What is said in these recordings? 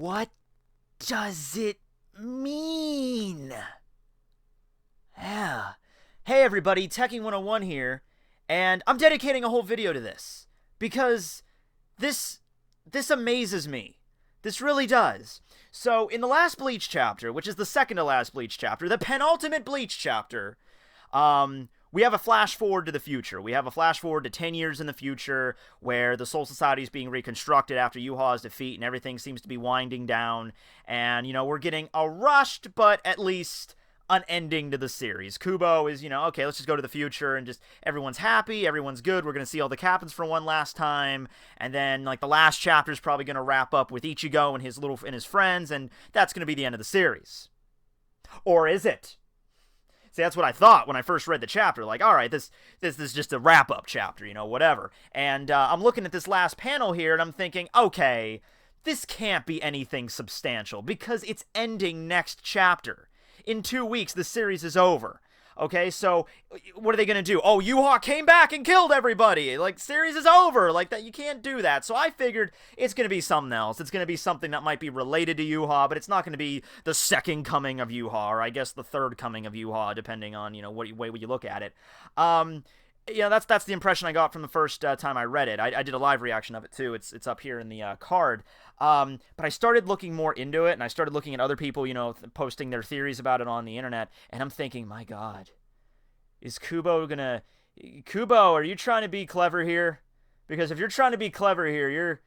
What does it mean? Yeah. Hey everybody, Tekking101 here, and I'm dedicating a whole video to this because this amazes me. This really does. So, in the last Bleach chapter, which is the second to last Bleach chapter, the penultimate Bleach chapter, we have a flash forward to the future. We have a flash forward to 10 years in the future where the Soul Society is being reconstructed after Yhwach's defeat and everything seems to be winding down. And, we're getting a rushed, but at least an ending to the series. Kubo is, okay, let's just go to the future and just everyone's happy, everyone's good. We're going to see all the captains for one last time. And then, the last chapter is probably going to wrap up with Ichigo and his friends, and that's going to be the end of the series. Or is it? See, that's what I thought when I first read the chapter. All right, this is just a wrap-up chapter, whatever. And I'm looking at this last panel here, and I'm thinking, okay, this can't be anything substantial, because it's ending next chapter. In 2 weeks, the series is over. Okay, so what are they going to do? Oh, Yhwach came back and killed everybody. Series is over. That, you can't do that. So I figured it's going to be something else. It's going to be something that might be related to Yhwach, but it's not going to be the second coming of Yhwach, or I guess the third coming of Yhwach, depending on, what way you look at it. That's the impression I got from the first time I read it. I did a live reaction of it, too. It's up here in the card. But I started looking more into it, and I started looking at other people, posting their theories about it on the internet, and I'm thinking, my God, is Kubo gonna... Kubo, are you trying to be clever here? Because if you're trying to be clever here, you're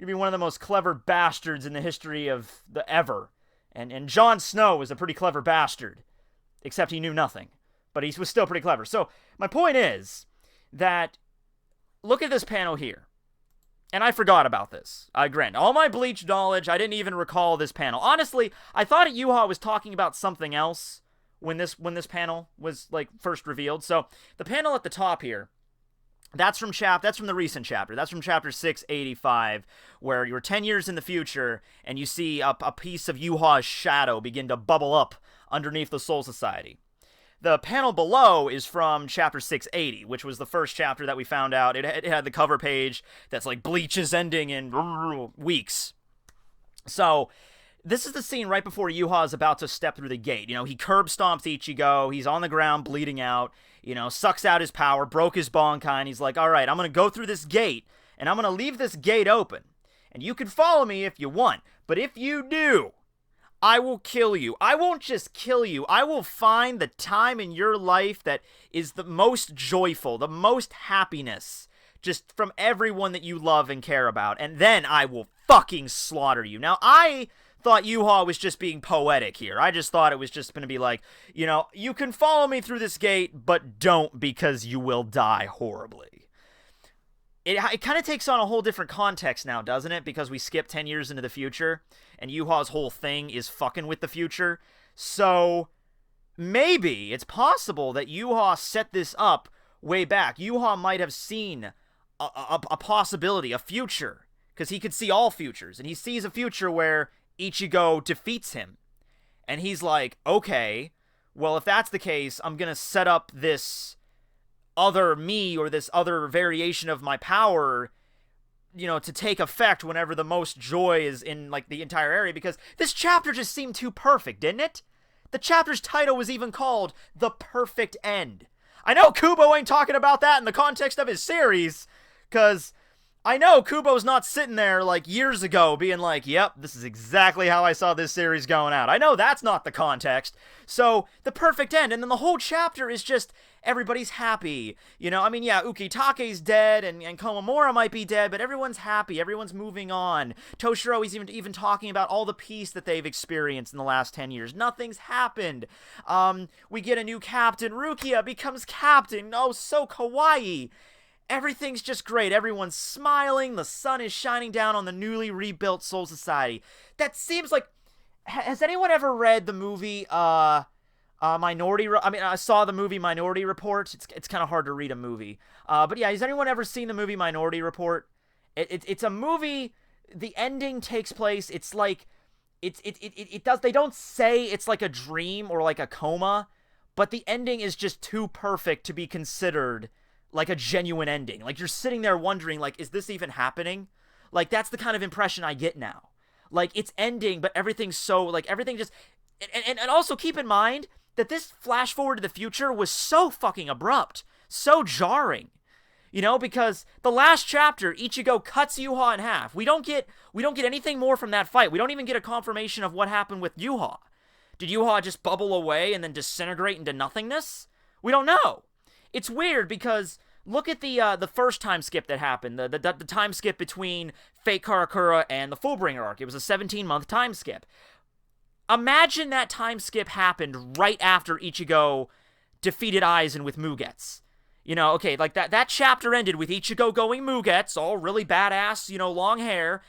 be one of the most clever bastards in the history of the ever. And Jon Snow was a pretty clever bastard, except he knew nothing. But he was still pretty clever. So, my point is that, look at this panel here. And I forgot about this. I grant. All my Bleach knowledge, I didn't even recall this panel. Honestly, I thought Yhwach was talking about something else when this panel was, first revealed. So, the panel at the top here, that's from the recent chapter. That's from chapter 685, where you're 10 years in the future, and you see a piece of Yhwach's shadow begin to bubble up underneath the Soul Society. The panel below is from chapter 680, which was the first chapter that we found out. It had the cover page that's Bleach is ending in weeks. So, this is the scene right before Yhwach is about to step through the gate. He curb stomps Ichigo, he's on the ground bleeding out, sucks out his power, broke his Bankai, and he's like, alright, I'm gonna go through this gate, and I'm gonna leave this gate open. And you can follow me if you want, but if you do, I will kill you. I won't just kill you. I will find the time in your life that is the most joyful, the most happiness, just from everyone that you love and care about. And then I will fucking slaughter you. Now, I thought Yhwach was just being poetic here. I just thought it was just going to be you can follow me through this gate, but don't, because you will die horribly. It kind of takes on a whole different context now, doesn't it? Because we skip 10 years into the future, and Yhwach's whole thing is fucking with the future. So, maybe it's possible that Yhwach set this up way back. Yhwach might have seen a possibility, a future, because he could see all futures, and he sees a future where Ichigo defeats him. And he's like, okay, well, if that's the case, I'm going to set up this other me, or this other variation of my power, to take effect whenever the most joy is in, the entire area, because this chapter just seemed too perfect, didn't it? The chapter's title was even called The Perfect End. I know Kubo ain't talking about that in the context of his series, because I know Kubo's not sitting there, years ago being yep, this is exactly how I saw this series going out. I know that's not the context. So, the perfect end, and then the whole chapter is just, everybody's happy. Ukitake's dead, and Komamura might be dead, but everyone's happy, everyone's moving on. Toshiro is even talking about all the peace that they've experienced in the last 10 years. Nothing's happened. We get a new captain. Rukia becomes captain. Oh, so kawaii. Everything's just great. Everyone's smiling. The sun is shining down on the newly rebuilt Soul Society. That seems like... Has anyone ever read the movie, Minority... I saw the movie Minority Report. It's kind of hard to read a movie. But yeah, has anyone ever seen the movie Minority Report? It's a movie... The ending takes place... It's like... It does... They don't say it's like a dream or like a coma, but the ending is just too perfect to be considered like a genuine ending. You're sitting there wondering, is this even happening? That's the kind of impression I get now. Like, it's ending, but everything's so, like, everything just... And also keep in mind that this flash forward to the future was so fucking abrupt. So jarring. You know, because the last chapter, Ichigo cuts Yhwach in half. We don't get anything more from that fight. We don't even get a confirmation of what happened with Yhwach. Did Yhwach just bubble away and then disintegrate into nothingness? We don't know. It's weird because look at the first time skip that happened, the time skip between Fate Karakura and the Fullbringer arc. It was a 17-month time skip. Imagine that time skip happened right after Ichigo defeated Aizen with Mugetsu. You know, okay, like that chapter ended with Ichigo going Mugetsu, all really badass, you know, long hair,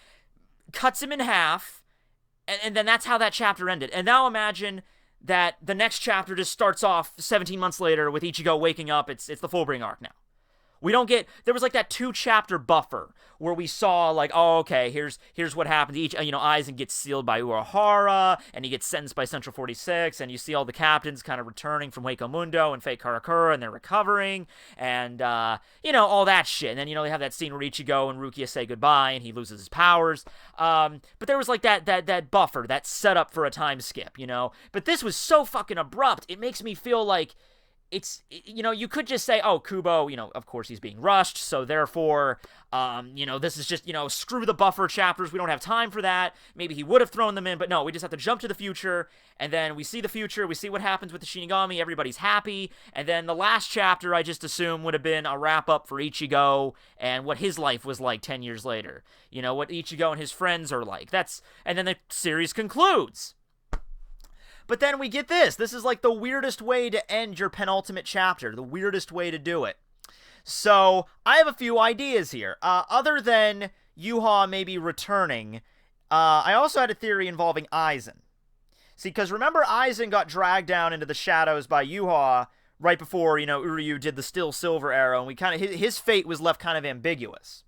cuts him in half, and then that's how that chapter ended. And now imagine that the next chapter just starts off 17 months later with Ichigo waking up. It's the Fullbringer arc now. We don't get... There was like that 2-chapter buffer where we saw like, oh, okay, here's what happened. Aizen gets sealed by Urahara, and he gets sentenced by Central 46, and you see all the captains kind of returning from Hueco Mundo and Fate Karakura, and they're recovering, and, all that shit. And then, they have that scene where Ichigo and Rukia say goodbye, and he loses his powers. But there was like that buffer, that setup for a time skip, But this was so fucking abrupt, it makes me feel like it's, you could just say, oh, Kubo, of course he's being rushed, so therefore, this is just, screw the buffer chapters, we don't have time for that, maybe he would have thrown them in, but no, we just have to jump to the future, and then we see the future, we see what happens with the Shinigami, everybody's happy, and then the last chapter, I just assume, would have been a wrap-up for Ichigo, and what his life was like 10 years later, what Ichigo and his friends are like, and then the series concludes. But then we get this. This is like the weirdest way to end your penultimate chapter. The weirdest way to do it. So, I have a few ideas here. Other than Yhwach maybe returning, I also had a theory involving Aizen. See, because remember Aizen got dragged down into the shadows by Yhwach right before, Uryu did the Still Silver arrow, and we his fate was left kind of ambiguous.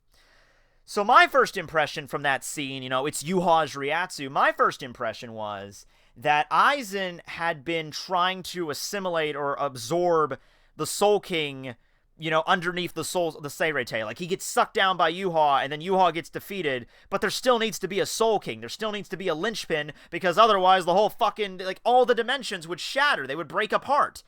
So my first impression from that scene, it's Yhwach's Ryatsu, my first impression was that Aizen had been trying to assimilate or absorb the Soul King, underneath the Seirete. Like, he gets sucked down by Yhwach, and then Yhwach gets defeated, but there still needs to be a Soul King. There still needs to be a linchpin, because otherwise the whole fucking, all the dimensions would shatter. They would break apart.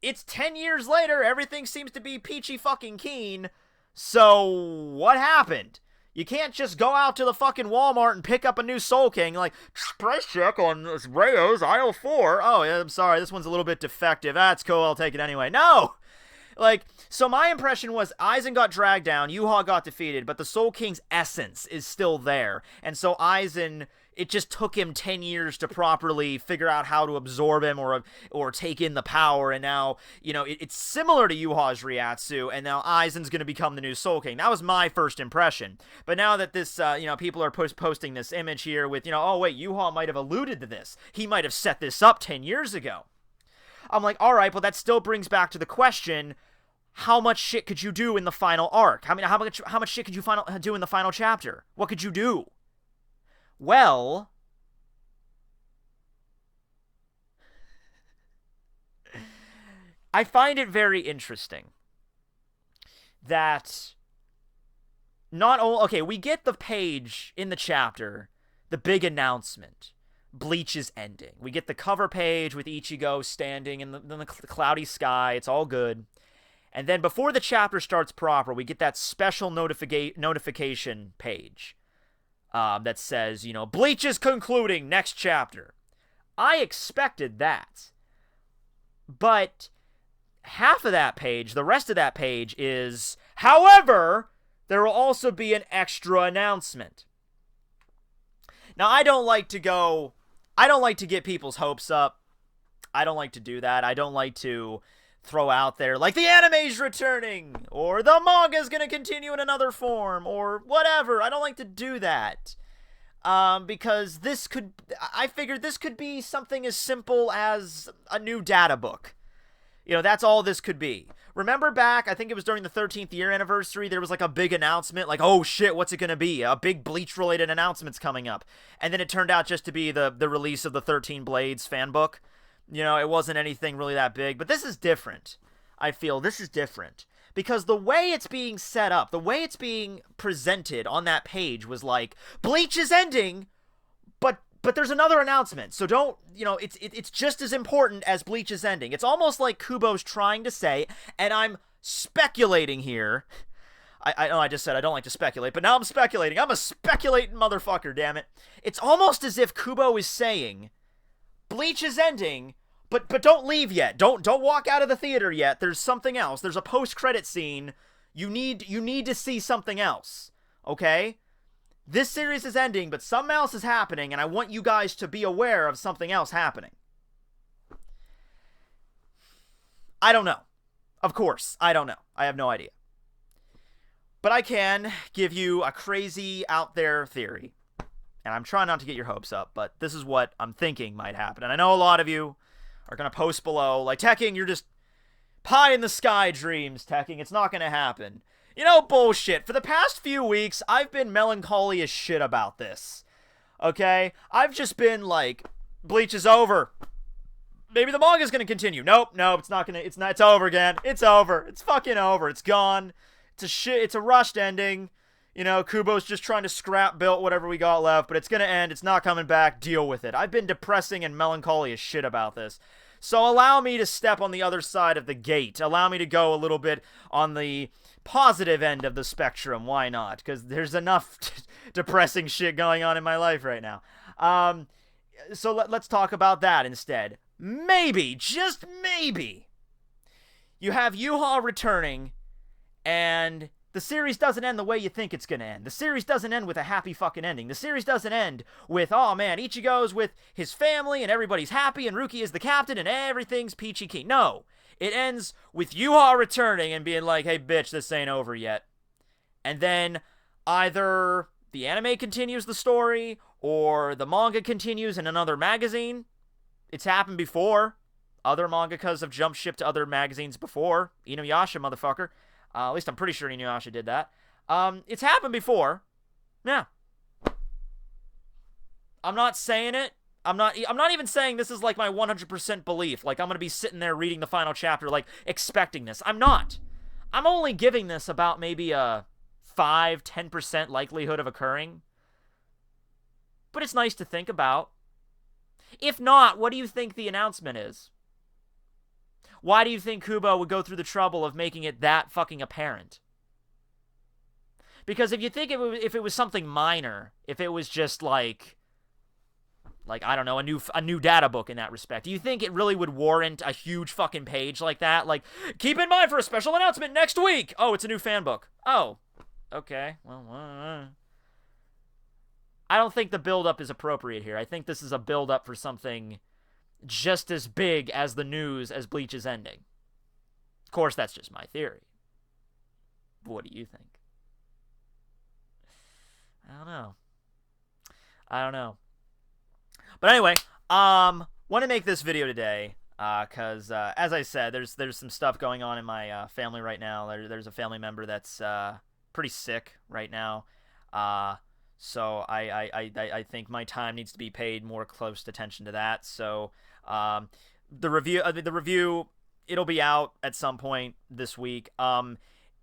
It's 10 years later, everything seems to be peachy fucking keen, so what happened? You can't just go out to the fucking Walmart and pick up a new Soul King, like, price check on Rayo's aisle 4. Oh, yeah, I'm sorry, this one's a little bit defective. That's cool, I'll take it anyway. No! So my impression was Aizen got dragged down, Yhwach got defeated, but the Soul King's essence is still there. And so Aizen, it just took him 10 years to properly figure out how to absorb him or take in the power, and now, it's similar to Yhwach's Ryatsu, and now Aizen's going to become the new Soul King. That was my first impression. But now that this, people are posting this image here with, oh wait, Yhwach might have alluded to this. He might have set this up 10 years ago. I'm like, alright, well that still brings back to the question, how much shit could you do in the final arc? How much shit could you do in the final chapter? What could you do? Well, I find it very interesting that we get the page in the chapter, the big announcement. Bleach is ending. We get the cover page with Ichigo standing in the cloudy sky. It's all good. And then before the chapter starts proper, we get that special notification page that says, Bleach is concluding, next chapter. I expected that. But half of that page, the rest of that page is, however, there will also be an extra announcement. Now, I don't like to get people's hopes up. I don't like to do that. I don't like to throw out there, like, the anime's returning, or the manga's gonna continue in another form, or whatever. I don't like to do that. Because I figured this could be something as simple as a new data book. That's all this could be. Remember back, I think it was during the 13th year anniversary, there was like a big announcement, like, oh shit, what's it gonna be? A big Bleach-related announcement's coming up. And then it turned out just to be the release of the 13 Blades fan book. It wasn't anything really that big, but this is different. I feel this is different. Because the way it's being set up, the way it's being presented on that page was like, Bleach is ending, But there's another announcement, so don't, it's just as important as Bleach's ending. It's almost like Kubo's trying to say, and I'm speculating here. I know I just said I don't like to speculate, but now I'm speculating. I'm a speculating motherfucker, damn it. It's almost as if Kubo is saying, Bleach is ending, but don't leave yet. Don't walk out of the theater yet. There's something else. There's a post-credit scene. You need to see something else, okay? This series is ending, but something else is happening, and I want you guys to be aware of something else happening. I don't know. Of course, I don't know. I have no idea. But I can give you a crazy out there theory. And I'm trying not to get your hopes up, but this is what I'm thinking might happen. And I know a lot of you are going to post below, like, Tekking, you're just pie in the sky dreams, Tekking. It's not going to happen. Bullshit. For the past few weeks, I've been melancholy as shit about this. Okay? I've just been like, Bleach is over. Maybe the manga's gonna continue. Nope, it's not gonna, it's over again. It's over. It's fucking over. It's gone. It's a rushed ending. Kubo's just trying to scrap build whatever we got left, but it's gonna end. It's not coming back. Deal with it. I've been depressing and melancholy as shit about this. So allow me to step on the other side of the gate. Allow me to go a little bit on the positive end of the spectrum. Why not? Because there's enough depressing shit going on in my life right now. So let's talk about that instead. Maybe, just maybe, you have Yhwach returning, and the series doesn't end the way you think it's going to end. The series doesn't end with a happy fucking ending. The series doesn't end with, oh man, Ichigo's with his family, and everybody's happy, and Ruki is the captain, and everything's peachy keen. No. It ends with Yhwach returning and being like, hey, bitch, this ain't over yet. And then either the anime continues the story or the manga continues in another magazine. It's happened before. Other mangakas have jumped ship to other magazines before. Inuyasha, motherfucker. At least I'm pretty sure Inuyasha did that. It's happened before. Yeah. I'm not saying it. I'm not even saying this is like my 100% belief. Like, I'm going to be sitting there reading the final chapter, like, expecting this. I'm not. I'm only giving this about maybe a 5-10% likelihood of occurring. But it's nice to think about. If not, what do you think the announcement is? Why do you think Kubo would go through the trouble of making it that fucking apparent? Because if you think if it was something minor, if it was just like I don't know, a new data book in that respect, do you think it really would warrant a huge fucking page like that? Like, keep in mind for a special announcement next week. Oh, it's a new fan book. Oh, okay. Well, I don't think the build-up is appropriate here. I think this is a build-up for something just as big as the news as Bleach is ending. Of course, that's just my theory. What do you think? I don't know. But anyway, want to make this video today because, as I said, there's some stuff going on in my family right now. There's a family member that's pretty sick right now. So I think my time needs to be paid more close attention to that. So the review, it'll be out at some point this week.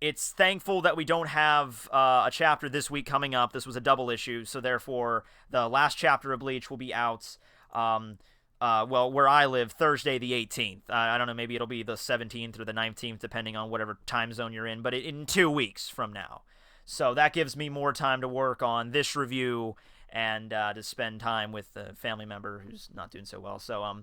It's thankful that we don't have a chapter this week coming up. This was a double issue, so therefore the last chapter of Bleach will be out, well, where I live, Thursday the 18th. I don't know, maybe it'll be the 17th or the 19th, depending on whatever time zone you're in, but in 2 weeks from now. So that gives me more time to work on this review and to spend time with a family member who's not doing so well. So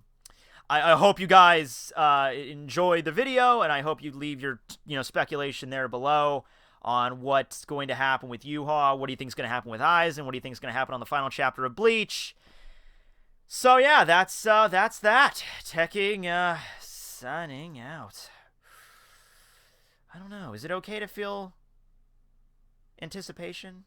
I hope you guys enjoyed the video, and I hope you leave your speculation there below on what's going to happen with Yhwach. What do you think is going to happen with Aizen? What do you think is going to happen on the final chapter of Bleach? So yeah, that's that. Tekking signing out. I don't know. Is it okay to feel anticipation?